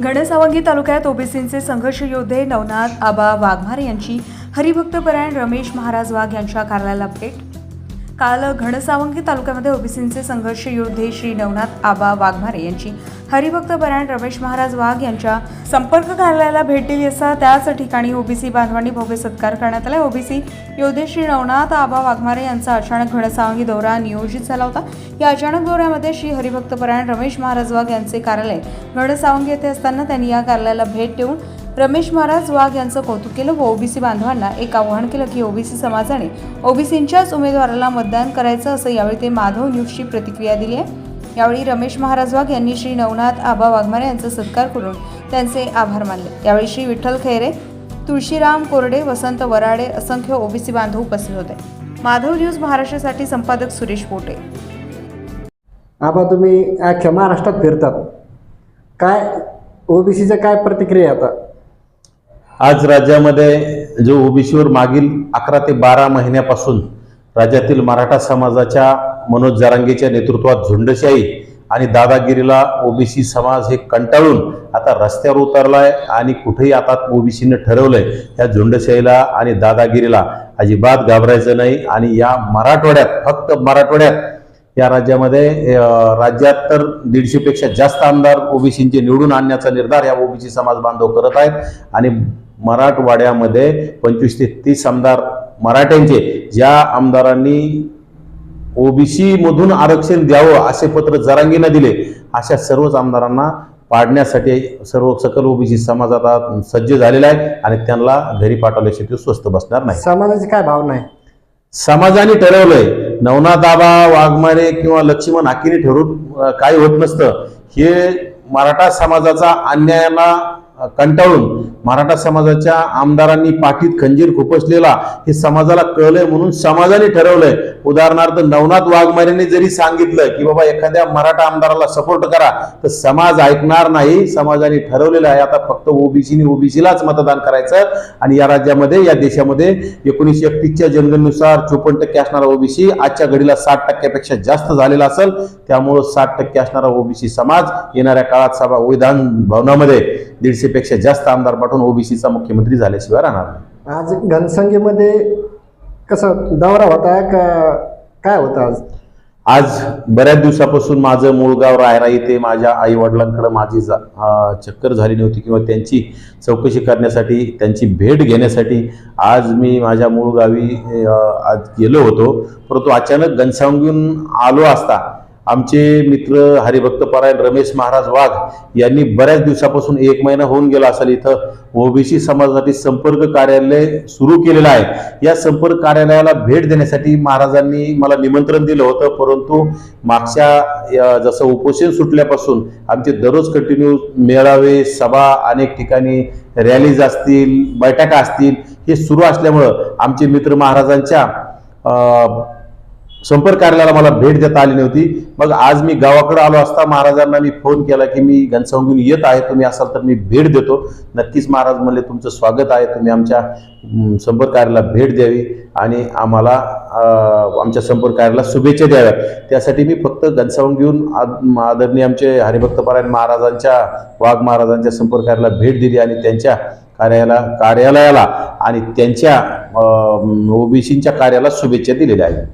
घनसावंगी तालुक्यात ओबीसींचे संघर्ष योद्धे नवनाथ आबा वाघमारे यांची हरिभक्तपरायण रमेश महाराज वाघ यांच्या कार्यालयाला भेट। काल घनसावंगी तालुक्यामध्ये ओबीसींचे संघर्ष योद्धे श्री नवनाथ आबा वाघमारे यांची हरिभक्तपरायण रमेश महाराज वाघ यांच्या संपर्क कार्यालयाला भेट दिली असता त्याच ठिकाणी ओबीसी बांधवांनी भव्य सत्कार करण्यात आला। ओबीसी योद्धे श्री नवनाथ आबा वाघमारे यांचा अचानक घनसावंगी दौरा नियोजित झाला होता। या अचानक दौऱ्यामध्ये श्री हरिभक्तपरायण रमेश महाराज वाघ यांचे कार्यालय घनसावंगी येथे असताना त्यांनी या कार्यालयाला भेट देऊन रमेश महाराज वाघ यांचं कौतुक केलं व ओबीसी बांधवांना एक आवाहन केलं की ओबीसी समाजाने ओबीसींच्याच उमेदवाराला मतदान करायचं असं यावेळी ते माधव न्यूजची प्रतिक्रिया दिली आहे। यावेळी रमेश महाराज वाघ यांनी श्री नवनाथ आबा वाघमारे यांचा सत्कार करून त्यांचे आभार मानले। यावेळी श्री विठ्ठल खैरे, तुळशीराम कोरडे, वसंत वराडे असंख्य ओबीसी बांधव उपस्थित होते। माधव न्यूज महाराष्ट्रासाठी संपादक सुरेश पोटे। आबा, तुम्ही अख्ख्या महाराष्ट्रात फिरतात, काय ओबीसीच्या काय प्रतिक्रिया आता? आज राज्यामध्ये जो ओबीसीवर मागील 11 ते 12 महिन्यापासून राज्यातील मराठा समाजाच्या मनोज जरांगेच्या नेतृत्वात झुंडशाही आणि दादागिरीला ओबीसी समाज हे कंटाळून आता रस्त्यावर उतरलाय आणि कुठेही आता ओबीसीने ठरवलंय या झुंडशाहीला आणि दादागिरीला अजिबात घाबरायचं नाही। आणि या मराठवाड्यात, फक्त मराठवाड्यात, या राज्यामध्ये राज्यात तर 150 पेक्षा जास्त आमदार ओबीसींचे निवडून आणण्याचा निर्धार या ओबीसी समाज बांधव करत आहेत। आणि मराठवाड्यामध्ये 25 ते 30 आमदार मराठ्यांचे, ज्या आमदारांनी ओबीसी मधून आरक्षण द्यावं असे पत्र जरांगीने दिले, अशा सर्वच आमदारांना पाडण्यासाठी सर्व सकल ओबीसी समाज आता सज्ज झालेला आहे आणि त्यांना घरी पाठवल्याशिवाय ते स्वस्थ बसणार नाही। समाजाची काय भावना आहे? समाजाने ठरवलंय, नवनाथ आबा वाघमारे किंवा लक्ष्मण हाकीने ठरवून काही होत नसतं। हे मराठा समाजाचा अन्यायाला कंटाळून मराठा समाजाच्या आमदारांनी पाठीत खंजीर खुपसलेला हे समाजाला कळलंय म्हणून समाजाने ठरवलंय। उदाहरणार्थ नवनाथ वाघमारेने जरी सांगितलं की बाबा एखाद्या मराठा आमदाराला सपोर्ट करा, तर समाज ऐकणार नाही। समाजाने ठरवलेलं आहे आता फक्त ओबीसीने ओबीसीलाच मतदान करायचं। आणि या राज्यामध्ये, या देशामध्ये 1931 च्या जनगणनेनुसार 54% असणारा ओबीसी आजच्या घडीला 60% जास्त झालेला असेल। त्यामुळे 60% असणारा ओबीसी समाज येणाऱ्या काळात विधान भवनामध्ये 150 पेक्षा जास्त आमदार पाठवून ओबीसीचा मुख्यमंत्री झाल्याशिवाय राहणार नाही। आज घनसंख्येमध्ये कसं दौरा होता का काय होता? आज बऱ्याच दिवसापासून माझं मूळ गाव रायरा इथे माझ्या आई वडिलांकडे माझी चक्कर झाली नव्हती किंवा त्यांची चौकशी करण्यासाठी, त्यांची भेट घेण्यासाठी आज मी माझ्या मूळ गावी आज गेलो होतो। परंतु अचानक घनसावंगीहून आलो असता आमचे मित्र हरिभक्तपरायण रमेश महाराज वाघ यांनी बऱ्याच दिवसापासून 1 महिना होऊन गेला असेल इथं ओबीसी समाजासाठी संपर्क कार्यालय सुरू केलेलं आहे। या संपर्क कार्यालयाला भेट देण्यासाठी महाराजांनी मला निमंत्रण दिलं होतं। परंतु मागच्या जसं उपोषण सुटल्यापासून आमचे दररोज कंटिन्यू मेळावे, सभा, अनेक ठिकाणी रॅलीज असतील, बैठका असतील, हे सुरू असल्यामुळं आमचे मित्र महाराजांच्या संपर्क कार्यालयाला मला भेट देता आली नव्हती। मग आज मी गावाकडे आलो असता महाराजांना मी फोन केला की मी घनसावंगीहून येत आहे, तुम्ही असाल तर मी भेट देतो। नक्कीच महाराज म्हणले तुमचं स्वागत आहे, तुम्ही आमच्या संपर्क कार्यालयाला भेट द्यावी आणि आम्हाला आमच्या संपर्क कार्यालयाला शुभेच्छा द्याव्यात। त्यासाठी मी फक्त घनसावंगीहून आदरणीय आमचे हरिभक्तपरायण महाराजांच्या, वाघ महाराजांच्या संपर्क कार्यालयाला भेट दिली आणि त्यांच्या कार्यालयाला आणि त्यांच्या ओबीसींच्या कार्याला शुभेच्छा दिलेल्या आहेत।